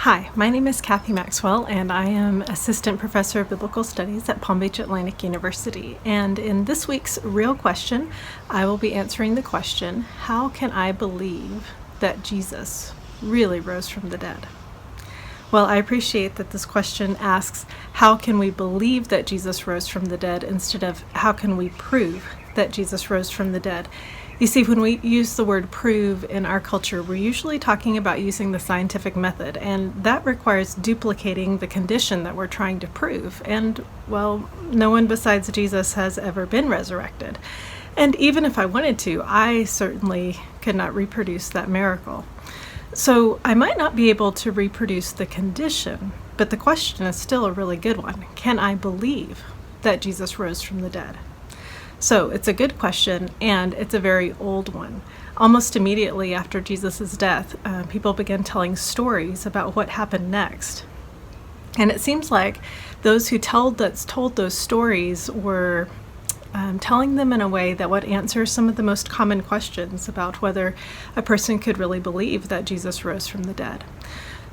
Hi, my name is Kathy Maxwell, and I am Assistant Professor of Biblical Studies at Palm Beach Atlantic University. And in this week's Real Question, I will be answering the question, how can I believe that Jesus really rose from the dead? Well, I appreciate that this question asks, how can we believe that Jesus rose from the dead, instead of how can we prove that Jesus rose from the dead? You see, when we use the word prove in our culture, we're usually talking about using the scientific method, and that requires duplicating the condition that we're trying to prove. And, well, no one besides Jesus has ever been resurrected. And even if I wanted to, I certainly could not reproduce that miracle. So I might not be able to reproduce the condition, but the question is still a really good one. Can I believe that Jesus rose from the dead? So it's a good question, and it's a very old one. Almost immediately after Jesus' death, people began telling stories about what happened next. And it seems like those who told those stories were telling them in a way that would answer some of the most common questions about whether a person could really believe that Jesus rose from the dead.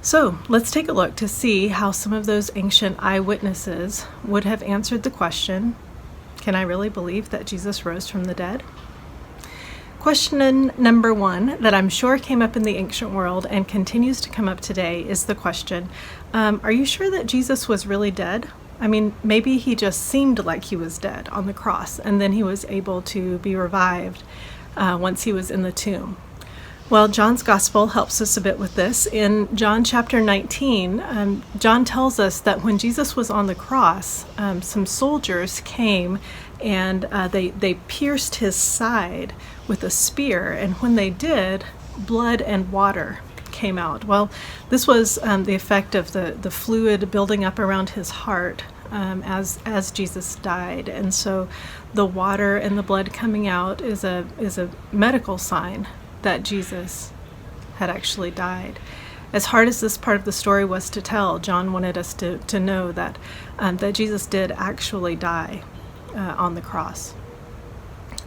So let's take a look to see how some of those ancient eyewitnesses would have answered the question, can I really believe that Jesus rose from the dead? Question number one that I'm sure came up in the ancient world and continues to come up today is the question, are you sure that Jesus was really dead? I mean, maybe he just seemed like he was dead on the cross, and then he was able to be revived once he was in the tomb. Well, John's Gospel helps us a bit with this. In John chapter 19, John tells us that when Jesus was on the cross, some soldiers came and they pierced his side with a spear, and when they did, blood and water came out. Well, this was the effect of the fluid building up around his heart as Jesus died. And so the water and the blood coming out is a medical sign that Jesus had actually died. As hard as this part of the story was to tell, John wanted us to know that Jesus did actually die on the cross.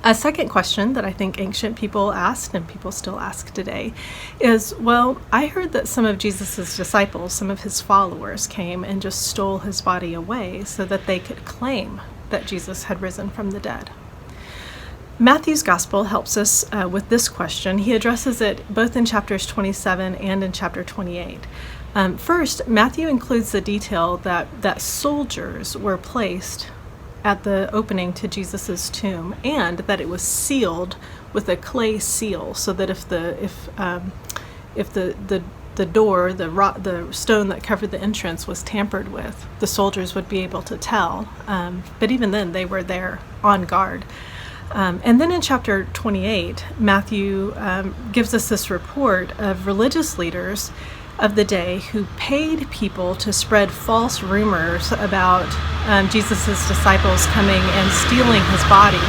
A second question that I think ancient people asked, and people still ask today, is, well, I heard that some of Jesus's disciples, some of his followers, came and just stole his body away so that they could claim that Jesus had risen from the dead. Matthew's Gospel helps us with this question. He addresses it both in chapters 27 and in chapter 28. First, Matthew includes the detail that soldiers were placed at the opening to Jesus's tomb, and that it was sealed with a clay seal, so that if the door, the stone that covered the entrance was tampered with, the soldiers would be able to tell. But even then, they were there on guard. And then in chapter 28, Matthew gives us this report of religious leaders of the day who paid people to spread false rumors about Jesus' disciples coming and stealing his body.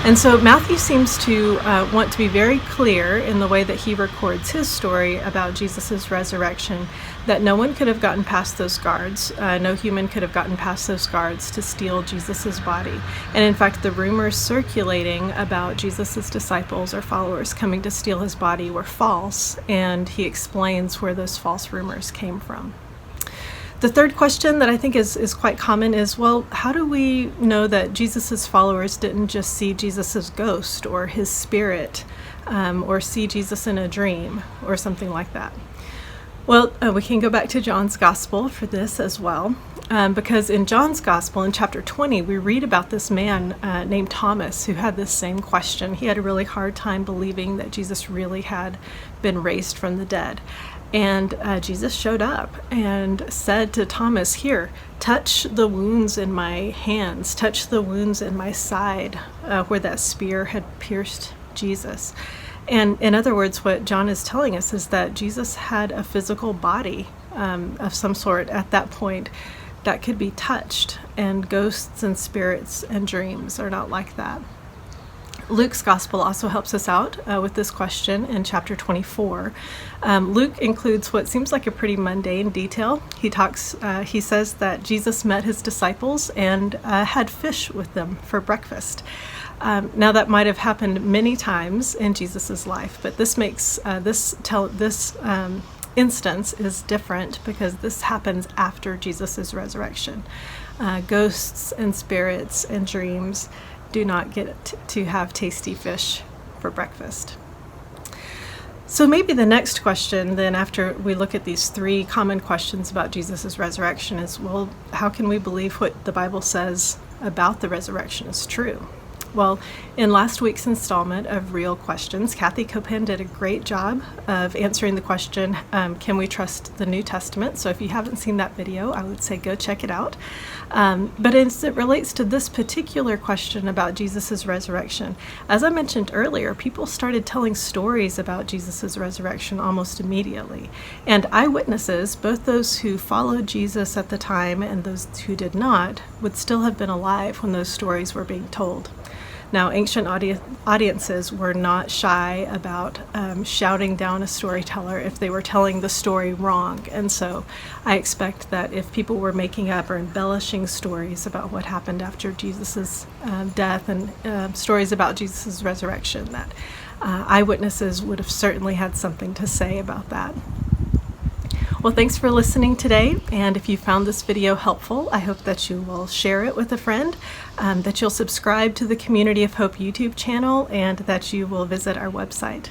And so Matthew seems to want to be very clear in the way that he records his story about Jesus' resurrection, that no one could have gotten past those guards. No human could have gotten past those guards to steal Jesus' body. And in fact, the rumors circulating about Jesus' disciples or followers coming to steal his body were false, and he explains where those false rumors came from. The third question that I think is quite common is, well, how do we know that Jesus' followers didn't just see Jesus' ghost or his spirit, or see Jesus in a dream or something like that? Well, we can go back to John's Gospel for this as well, because in John's Gospel, in chapter 20, we read about this man named Thomas who had this same question. He had a really hard time believing that Jesus really had been raised from the dead. And Jesus showed up and said to Thomas, here, touch the wounds in my hands, touch the wounds in my side where that spear had pierced Jesus. And in other words, what John is telling us is that Jesus had a physical body of some sort at that point that could be touched, and ghosts and spirits and dreams are not like that. Luke's Gospel also helps us out with this question in chapter 24. Luke includes what seems like a pretty mundane detail. He says that Jesus met his disciples and had fish with them for breakfast. Now that might have happened many times in Jesus's life, but this makes instance is different because this happens after Jesus' resurrection. Ghosts and spirits and dreams do not get to have tasty fish for breakfast. So maybe the next question then, after we look at these three common questions about Jesus' resurrection, is, well, how can we believe what the Bible says about the resurrection is true? Well, in last week's installment of Real Questions, Kathy Copan did a great job of answering the question, can we trust the New Testament? So if you haven't seen that video, I would say go check it out. But as it relates to this particular question about Jesus' resurrection, as I mentioned earlier, people started telling stories about Jesus' resurrection almost immediately. And eyewitnesses, both those who followed Jesus at the time and those who did not, would still have been alive when those stories were being told. Now, ancient audiences were not shy about shouting down a storyteller if they were telling the story wrong. And so I expect that if people were making up or embellishing stories about what happened after Jesus' death and stories about Jesus' resurrection, that eyewitnesses would have certainly had something to say about that. Well, thanks for listening today, and if you found this video helpful, I hope that you will share it with a friend, that you'll subscribe to the Community of Hope YouTube channel, and that you will visit our website.